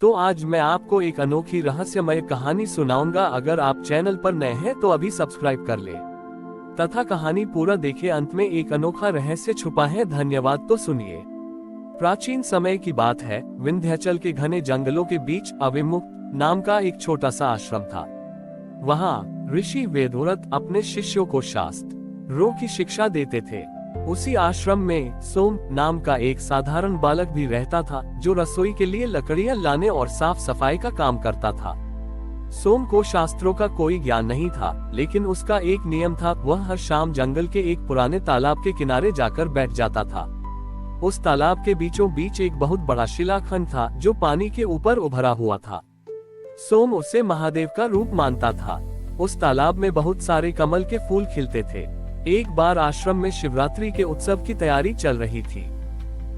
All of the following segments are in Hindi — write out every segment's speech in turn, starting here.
तो आज मैं आपको एक अनोखी रहस्यमय कहानी सुनाऊंगा। अगर आप चैनल पर नए हैं तो अभी सब्सक्राइब कर ले तथा कहानी पूरा देखें। अंत में एक अनोखा रहस्य छुपा है। धन्यवाद। तो सुनिए। प्राचीन समय की बात है। विंध्याचल के घने जंगलों के बीच अविमुक्त नाम का एक छोटा सा आश्रम था। वहाँ ऋषि वेदव्रत अपने शिष्यों को शास्त्रों की शिक्षा देते थे। उसी आश्रम में सोम नाम का एक साधारण बालक भी रहता था, जो रसोई के लिए लकड़ियां लाने और साफ सफाई का काम करता था। सोम को शास्त्रों का कोई ज्ञान नहीं था, लेकिन उसका एक नियम था। वह हर शाम जंगल के एक पुराने तालाब के किनारे जाकर बैठ जाता था। उस तालाब के बीचों बीच एक बहुत बड़ा शिलाखंड था, जो पानी के ऊपर उभरा हुआ था। सोम उसे महादेव का रूप मानता था। उस तालाब में बहुत सारे कमल के फूल खिलते थे। एक बार आश्रम में शिवरात्रि के उत्सव की तैयारी चल रही थी।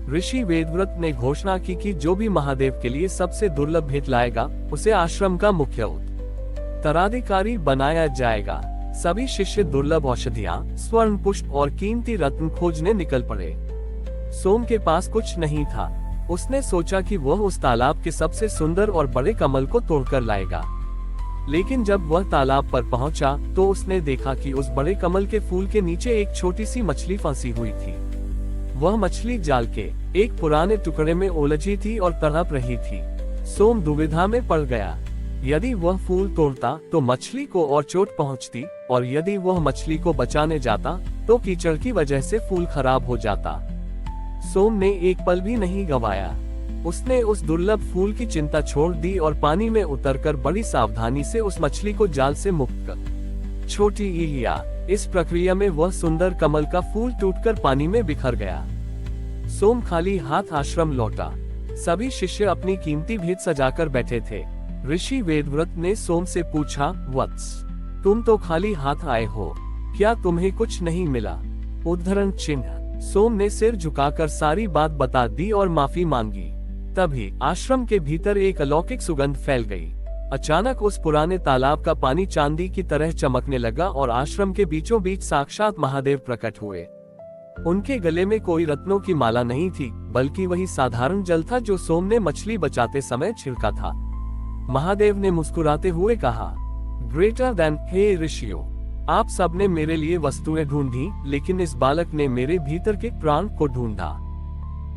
ऋषि वेदव्रत ने घोषणा की कि जो भी महादेव के लिए सबसे दुर्लभ भेंट लाएगा, उसे आश्रम का मुख्य उत्तराधिकारी बनाया जाएगा। सभी शिष्य दुर्लभ औषधियां, स्वर्ण पुष्प और कीमती रत्न खोजने निकल पड़े। सोम के पास कुछ नहीं था। उसने सोचा कि वह उस तालाब के सबसे सुंदर और बड़े कमल को तोड़कर लाएगा। लेकिन जब वह तालाब पर पहुंचा, तो उसने देखा कि उस बड़े कमल के फूल के नीचे एक छोटी सी मछली फंसी हुई थी। वह मछली जाल के एक पुराने टुकड़े में उलझी थी और तड़प रही थी। सोम दुविधा में पड़ गया। यदि वह फूल तोड़ता तो मछली को और चोट पहुंचती, और यदि वह मछली को बचाने जाता तो कीचड़ की वजह से फूल खराब हो जाता। सोम ने एक पल भी नहीं गंवाया। उसने उस दुर्लभ फूल की चिंता छोड़ दी और पानी में उतरकर बड़ी सावधानी से उस मछली को जाल से मुक्त कर छोटी लिया। इस प्रक्रिया में वह सुंदर कमल का फूल टूटकर पानी में बिखर गया। सोम खाली हाथ आश्रम लौटा। सभी शिष्य अपनी कीमती भेंट सजाकर बैठे थे। ऋषि वेदव्रत ने सोम से पूछा, वत्स, तुम तो खाली हाथ आए हो, क्या तुम्हें कुछ नहीं मिला? उद्धरण चिन्ह। सोम ने सिर झुकाकर सारी बात बता दी और माफी मांगी। तभी आश्रम के भीतर एक अलौकिक सुगंध फैल गई। अचानक उस पुराने तालाब का पानी चांदी की तरह चमकने लगा और आश्रम के बीचों बीच साक्षात महादेव प्रकट हुए। उनके गले में कोई रत्नों की माला नहीं थी, बल्कि वही साधारण जल था जो सोम ने मछली बचाते समय छिड़का था। महादेव ने मुस्कुराते हुए कहा, ग्रेटर देन, हे ऋषियों, आप सबने मेरे लिए वस्तुएं ढूंढी, लेकिन इस बालक ने मेरे भीतर के प्राण को ढूंढा।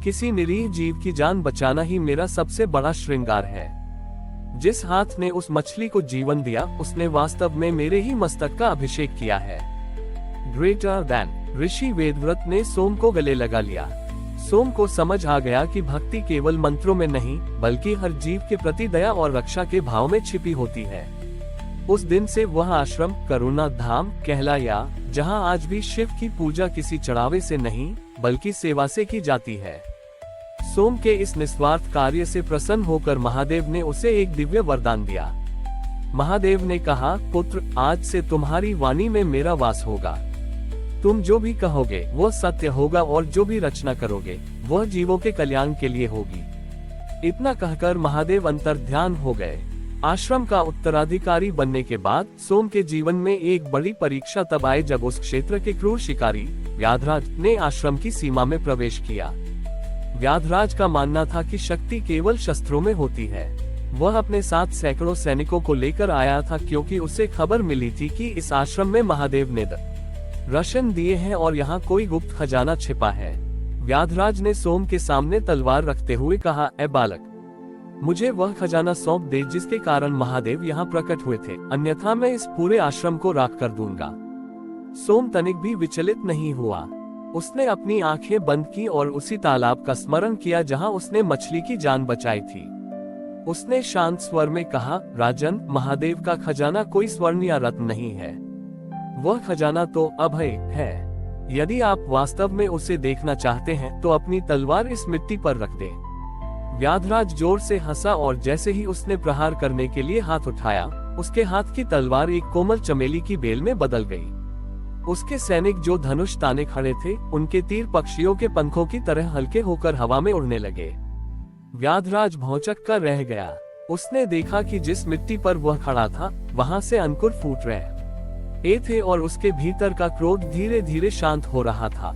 किसी निरीह जीव की जान बचाना ही मेरा सबसे बड़ा श्रृंगार है। जिस हाथ ने उस मछली को जीवन दिया, उसने वास्तव में मेरे ही मस्तक का अभिषेक किया है। Greater than. ऋषि वेदव्रत ने सोम को गले लगा लिया। सोम को समझ आ गया कि भक्ति केवल मंत्रों में नहीं, बल्कि हर जीव के प्रति दया और रक्षा के भाव में छिपी होती है। उस दिन से वह आश्रम करुणा धाम कहलाया, जहां आज भी शिव की पूजा किसी चढ़ावे से नहीं, बल्कि सेवा से की जाती है। सोम के इस निस्वार्थ कार्य से प्रसन्न होकर महादेव ने उसे एक दिव्य वरदान दिया। महादेव ने कहा, पुत्र, आज से तुम्हारी वाणी में मेरा वास होगा। तुम जो भी कहोगे वह सत्य होगा, और जो भी रचना करोगे वह जीवों के कल्याण के लिए होगी। इतना कहकर महादेव अंतर्ध्यान हो गए। आश्रम का उत्तराधिकारी बनने के बाद सोम के जीवन में एक बड़ी परीक्षा तब आई, जब उस क्षेत्र के क्रूर शिकारी व्याधराज ने आश्रम की सीमा में प्रवेश किया। व्याधराज का मानना था कि शक्ति केवल शस्त्रों में होती है। वह अपने साथ सैकड़ों सैनिकों को लेकर आया था, क्योंकि उसे खबर मिली थी कि इस आश्रम में महादेव ने दर्शन दिए हैं और यहाँ कोई गुप्त खजाना छिपा है। व्याधराज ने सोम के सामने तलवार रखते हुए कहा, ए बालक, मुझे वह खजाना सौंप दे जिसके कारण महादेव यहाँ प्रकट हुए थे, अन्यथा मैं इस पूरे आश्रम को राख कर दूंगा। सोम तनिक भी विचलित नहीं हुआ। उसने अपनी आंखें बंद की और उसी तालाब का स्मरण किया जहां उसने मछली की जान बचाई थी। उसने शांत स्वर में कहा, राजन, महादेव का खजाना कोई स्वर्ण या रत्न नहीं है। वह खजाना तो अभय है। यदि आप वास्तव में उसे देखना चाहते हैं तो अपनी तलवार इस मिट्टी पर रख दें। व्याधराज जोर से हंसा और जैसे ही उसने प्रहार करने के लिए हाथ उठाया, उसके हाथ की तलवार एक कोमल चमेली की बेल में बदल गई। उसके सैनिक जो धनुष ताने खड़े थे, उनके तीर पक्षियों के पंखों की तरह हल्के होकर हवा में उड़ने लगे। व्याधराज भौंचक कर रह गया। उसने देखा कि जिस मिट्टी पर वह खड़ा था, वहां से अंकुर फूट रहे थे और उसके भीतर का क्रोध धीरे धीरे शांत हो रहा था।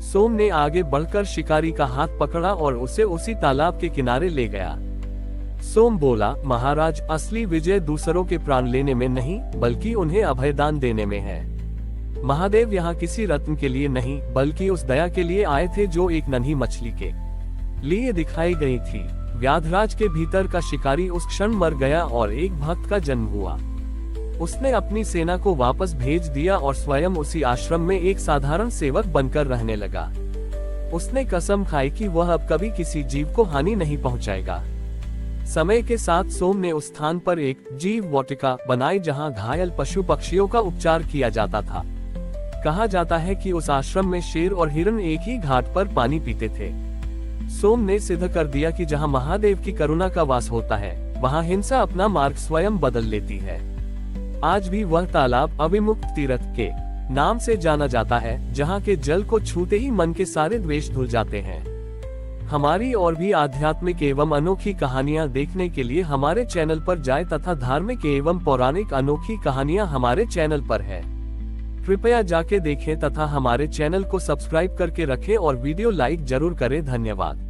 सोम ने आगे बढ़कर शिकारी का हाथ पकड़ा और उसे उसी तालाब के किनारे ले गया। सोम बोला, महाराज, असली विजय दूसरों के प्राण लेने में नहीं, बल्कि उन्हें अभयदान देने में है। महादेव यहाँ किसी रत्न के लिए नहीं, बल्कि उस दया के लिए आए थे जो एक नन्ही मछली के लिए दिखाई गई थी। व्याधराज के भीतर का शिकारी उस क्षण मर गया और एक भक्त का जन्म हुआ। उसने अपनी सेना को वापस भेज दिया और स्वयं उसी आश्रम में एक साधारण सेवक बनकर रहने लगा। उसने कसम खाई कि वह अब कभी किसी जीव को हानि नहीं पहुंचाएगा। समय के साथ सोम ने उस स्थान पर एक जीव वाटिका बनाई जहां घायल पशु पक्षियों का उपचार किया जाता था। कहा जाता है कि उस आश्रम में शेर और हिरण एक ही घाट पर पानी पीते थे। सोम ने सिद्ध कर दिया कि जहां महादेव की करुणा का वास होता है, वहां हिंसा अपना मार्ग स्वयं बदल लेती है। आज भी वह तालाब अभिमुक्त तीर्थ के नाम से जाना जाता है, जहां के जल को छूते ही मन के सारे द्वेष धुल जाते हैं। हमारी और भी आध्यात्मिक एवं अनोखी कहानियां देखने के लिए हमारे चैनल पर जाएं तथा धार्मिक एवं पौराणिक अनोखी कहानियां हमारे चैनल पर है। कृपया जाके देखें तथा हमारे चैनल को सब्सक्राइब करके रखें और वीडियो लाइक जरूर करें। धन्यवाद।